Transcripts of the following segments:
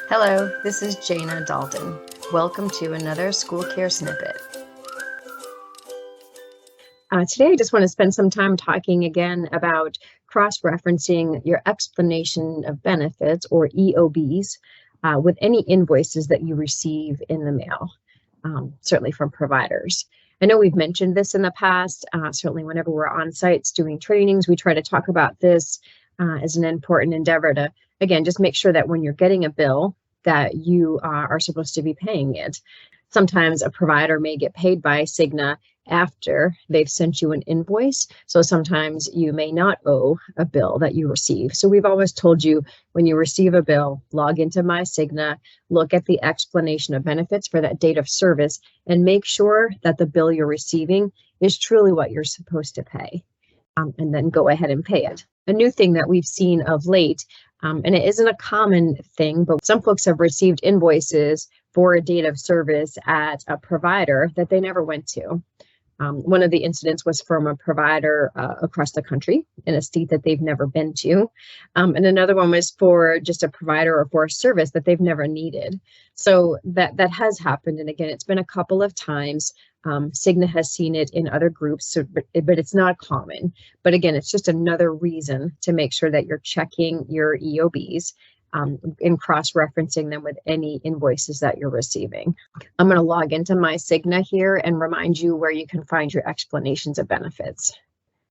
Hello, this is Jana Dalton. Welcome to another SchoolCare Snippet. Today, I just want to spend some time talking again about cross-referencing your explanation of benefits, or EOBs, with any invoices that you receive in the mail, certainly from providers. I know we've mentioned this in the past. Certainly whenever we're on sites doing trainings, we try to talk about this as an important endeavor to, again, just make sure that when you're getting a bill that you are supposed to be paying it. Sometimes a provider may get paid by Cigna after they've sent you an invoice. So sometimes you may not owe a bill that you receive. So we've always told you, when you receive a bill, log into My Cigna, look at the explanation of benefits for that date of service, and make sure that the bill you're receiving is truly what you're supposed to pay. And then go ahead and pay it. A new thing that we've seen of late, and it isn't a common thing, but some folks have received invoices for a date of service at a provider that they never went to. One of the incidents was from a provider across the country in a state that they've never been to. And another one was for just a provider or for a service that they've never needed. So that has happened. And again, it's been a couple of times. Cigna has seen it in other groups, but it's not common. But again, it's just another reason to make sure that you're checking your EOBs and cross-referencing them with any invoices that you're receiving. I'm going to log into My Cigna here and remind you where you can find your explanations of benefits.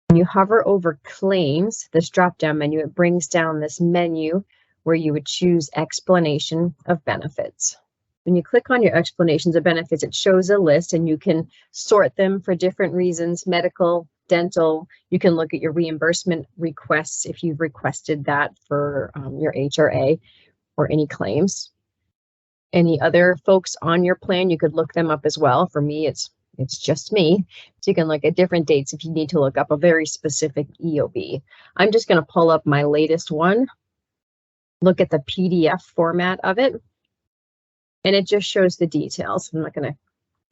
When you hover over claims, this drop-down menu, it brings down this menu where you would choose explanation of benefits. When you click on your explanations of benefits, it shows a list and you can sort them for different reasons: medical, dental. You can look at your reimbursement requests if you've requested that for your HRA or any claims. Any other folks on your plan, you could look them up as well. For me, it's just me. So you can look at different dates if you need to look up a very specific EOB. I'm just going to pull up my latest one, look at the PDF format of it, and it just shows the details. I'm not going to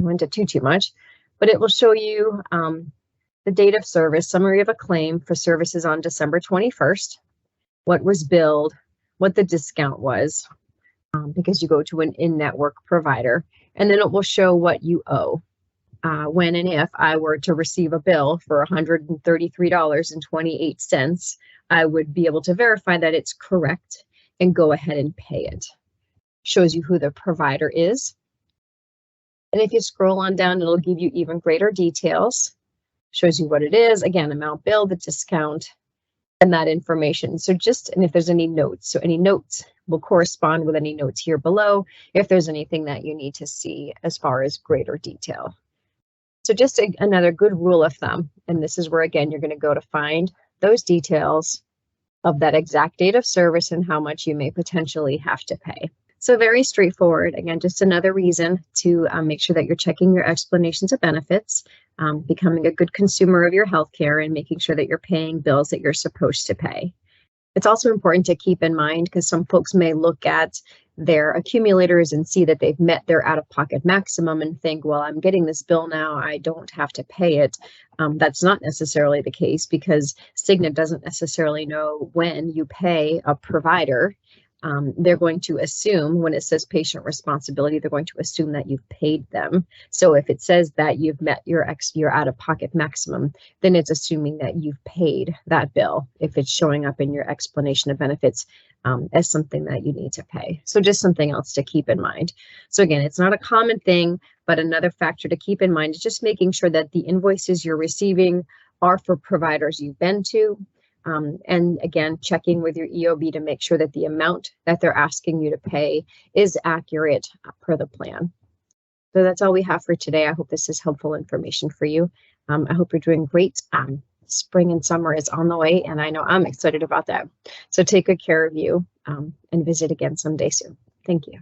go into too much, but it will show you the date of service, summary of a claim for services on December 21st, what was billed, what the discount was, because you go to an in-network provider, and then it will show what you owe. When and if I were to receive a bill for $133.28, I would be able to verify that it's correct and go ahead and pay it. Shows you who the provider is. And if you scroll on down, it'll give you even greater details. Shows you what it is, again, amount billed, the discount, and that information. So and if there's any notes, so any notes will correspond with any notes here below if there's anything that you need to see as far as greater detail. So just another good rule of thumb, and this is where, again, you're going to go to find those details of that exact date of service and how much you may potentially have to pay. So very straightforward. Again, just another reason to make sure that you're checking your explanations of benefits, becoming a good consumer of your healthcare, and making sure that you're paying bills that you're supposed to pay. It's also important to keep in mind, because some folks may look at their accumulators and see that they've met their out-of-pocket maximum and think, well, I'm getting this bill now, I don't have to pay it. That's not necessarily the case, because Cigna doesn't necessarily know when you pay a provider. They're going to assume, when it says patient responsibility, they're going to assume that you've paid them. So if it says that you've met your out-of-pocket maximum, then it's assuming that you've paid that bill if it's showing up in your explanation of benefits as something that you need to pay. So just something else to keep in mind. So again, it's not a common thing, but another factor to keep in mind is just making sure that the invoices you're receiving are for providers you've been to. And again, checking with your EOB to make sure that the amount that they're asking you to pay is accurate per the plan. So that's all we have for today. I hope this is helpful information for you. I hope you're doing great. Spring and summer is on the way, and I know I'm excited about that. So take good care of you and visit again someday soon. Thank you.